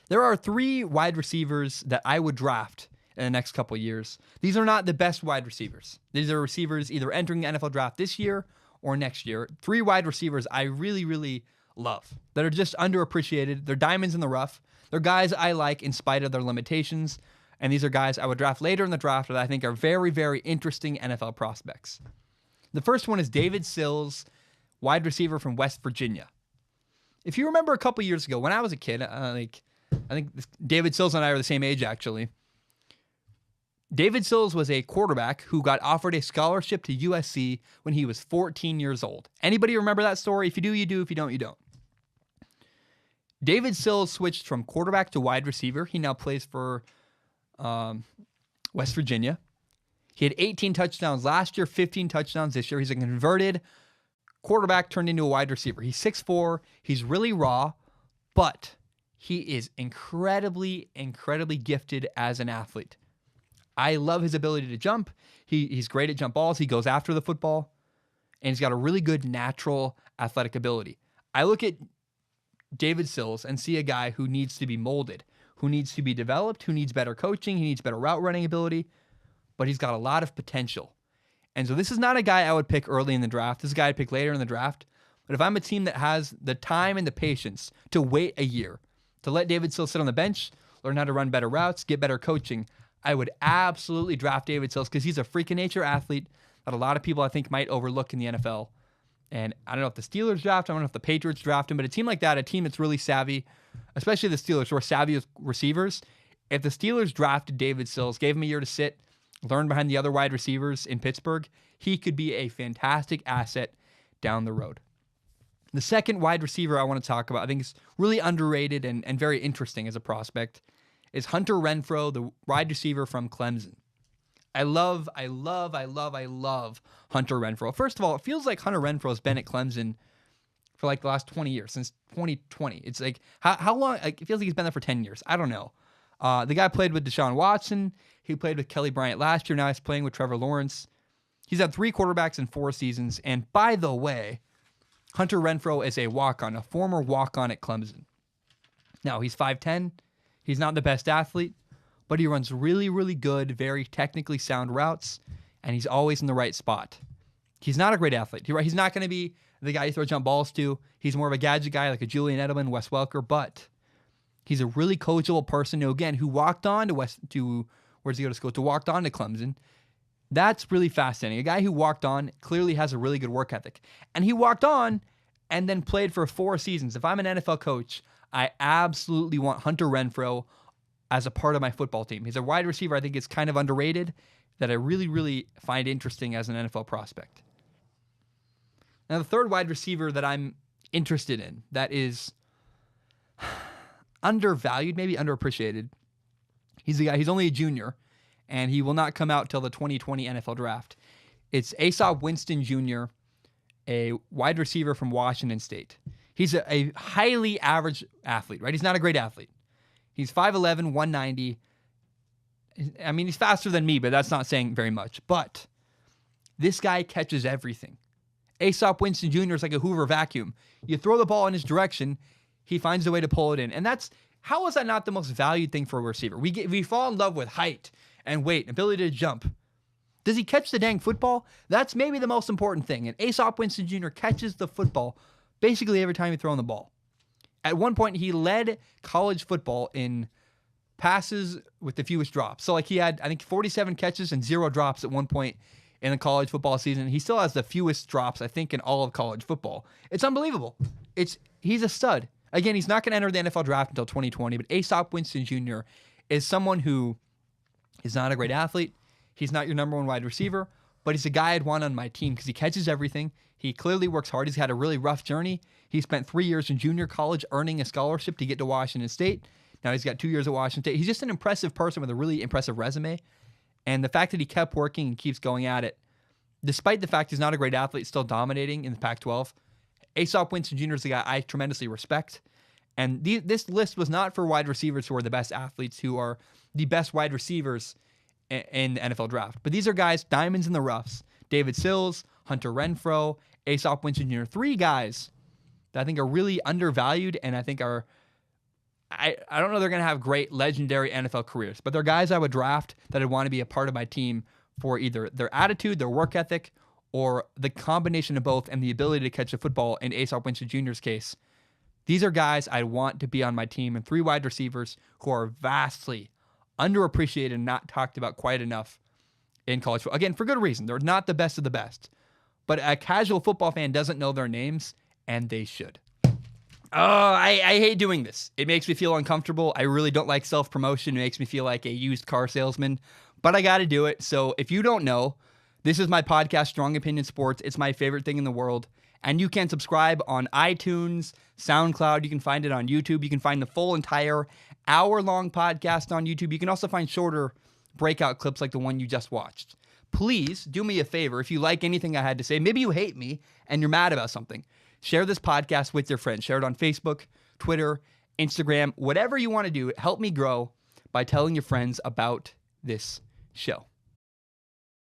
There are 3 wide receivers that I would draft in the next couple years. These are not the best wide receivers. These are receivers either entering the NFL draft this year or next year. 3 wide receivers I really, really love that are just underappreciated. They're diamonds in the rough. They're guys I like in spite of their limitations. And these are guys I would draft later in the draft that I think are very, very interesting NFL prospects. The first one is David Sills, wide receiver from West Virginia. If you remember a couple years ago, when I was a kid, I think David Sills and I are the same age, actually. David Sills was a quarterback who got offered a scholarship to USC when he was 14 years old. Anybody remember that story? If you do, you do. If you don't, you don't. David Sills switched from quarterback to wide receiver. He now plays for West Virginia. He had 18 touchdowns last year, 15 touchdowns this year. He's a converted quarterback turned into a wide receiver. He's 6'4". He's really raw, but he is incredibly, incredibly gifted as an athlete. I love his ability to jump. He's great at jump balls. He goes after the football, and he's got a really good natural athletic ability. I look at David Sills and see a guy who needs to be molded, who needs to be developed, who needs better coaching, he needs better route running ability, but he's got a lot of potential. And so this is not a guy I would pick early in the draft. This is a guy I'd pick later in the draft. But if I'm a team that has the time and the patience to wait a year, to let David Sills sit on the bench, learn how to run better routes, get better coaching, I would absolutely draft David Sills because he's a freak of nature athlete that a lot of people I think might overlook in the NFL. And I don't know if the Steelers draft him, I don't know if the Patriots draft him, but a team like that, a team that's really savvy, especially the Steelers who are savvy with receivers, if the Steelers drafted David Sills, gave him a year to sit, learn behind the other wide receivers in Pittsburgh, he could be a fantastic asset down the road. The second wide receiver I want to talk about, I think is really underrated and very interesting as a prospect, is Hunter Renfrow, the wide receiver from Clemson. I love Hunter Renfrow. First of all, it feels like Hunter Renfrow has been at Clemson for like the last 20 years, since 2020. It's like, how long? Like, it feels like he's been there for 10 years. I don't know. The guy played with Deshaun Watson. He played with Kelly Bryant last year. Now he's playing with Trevor Lawrence. He's had 3 quarterbacks in 4 seasons. And by the way, Hunter Renfrow is a walk-on, a former walk-on at Clemson. Now, he's 5'10". He's not the best athlete, but he runs really, really good, very technically sound routes, and he's always in the right spot. He's not a great athlete. He's not going to be the guy you throw jump balls to. He's more of a gadget guy like a Julian Edelman, Wes Welker, but he's a really coachable person who walked on to where's he go to school? To walked on to Clemson. That's really fascinating. A guy who walked on clearly has a really good work ethic. And he walked on and then played for 4 seasons. If I'm an NFL coach, I absolutely want Hunter Renfrow as a part of my football team. He's a wide receiver I think is kind of underrated that I really, really find interesting as an NFL prospect. Now, the third wide receiver that I'm interested in that is undervalued, maybe underappreciated. He's a guy, he's only a junior, and he will not come out till the 2020 NFL draft. It's Asop Winston Jr., a wide receiver from Washington State. He's a highly average athlete, right? He's not a great athlete. He's 5'11", 190. I mean, he's faster than me, but that's not saying very much. But this guy catches everything. Asop Winston Jr. is like a Hoover vacuum. You throw the ball in his direction, he finds a way to pull it in. And how is that not the most valued thing for a receiver? We fall in love with height and weight, ability to jump. Does he catch the dang football? That's maybe the most important thing. And Asop Winston Jr. catches the football basically every time you throw in the ball. At one point, he led college football in passes with the fewest drops. So like he had, I think, 47 catches and 0 drops at one point in the college football season. He still has the fewest drops, I think, in all of college football. It's unbelievable. He's a stud. Again, he's not going to enter the NFL draft until 2020, but Asop Winston Jr. is someone who is not a great athlete. He's not your number 1 wide receiver, but he's a guy I'd want on my team because he catches everything. He clearly works hard. He's had a really rough journey. He spent 3 years in junior college earning a scholarship to get to Washington State. Now he's got 2 years at Washington State. He's just an impressive person with a really impressive resume. And the fact that he kept working and keeps going at it, despite the fact he's not a great athlete, still dominating in the Pac-12, Asop Winston Jr. is a guy I tremendously respect. And this list was not for wide receivers who are the best athletes, who are the best wide receivers in the NFL draft. But these are guys, diamonds in the roughs. David Sills, Hunter Renfrow, Asop Winston Jr. 3 guys that I think are really undervalued and I think are I don't know they're going to have great legendary NFL careers, but they're guys I would draft that I'd want to be a part of my team for either their attitude, their work ethic, or the combination of both and the ability to catch a football in Aesop Winston Jr.'s case. These are guys I want to be on my team, and 3 wide receivers who are vastly underappreciated and not talked about quite enough in college football. Again, for good reason. They're not the best of the best. But a casual football fan doesn't know their names, and they should. Oh, I hate doing this. It makes me feel uncomfortable. I really don't like self-promotion. It makes me feel like a used car salesman. But I got to do it. So if you don't know, this is my podcast, Strong Opinion Sports. It's my favorite thing in the world. And you can subscribe on iTunes, SoundCloud. You can find it on YouTube. You can find the full entire hour-long podcast on YouTube. You can also find shorter breakout clips like the one you just watched. Please do me a favor. If you like anything I had to say, maybe you hate me and you're mad about something, share this podcast with your friends. Share it on Facebook, Twitter, Instagram, whatever you want to do. Help me grow by telling your friends about this show.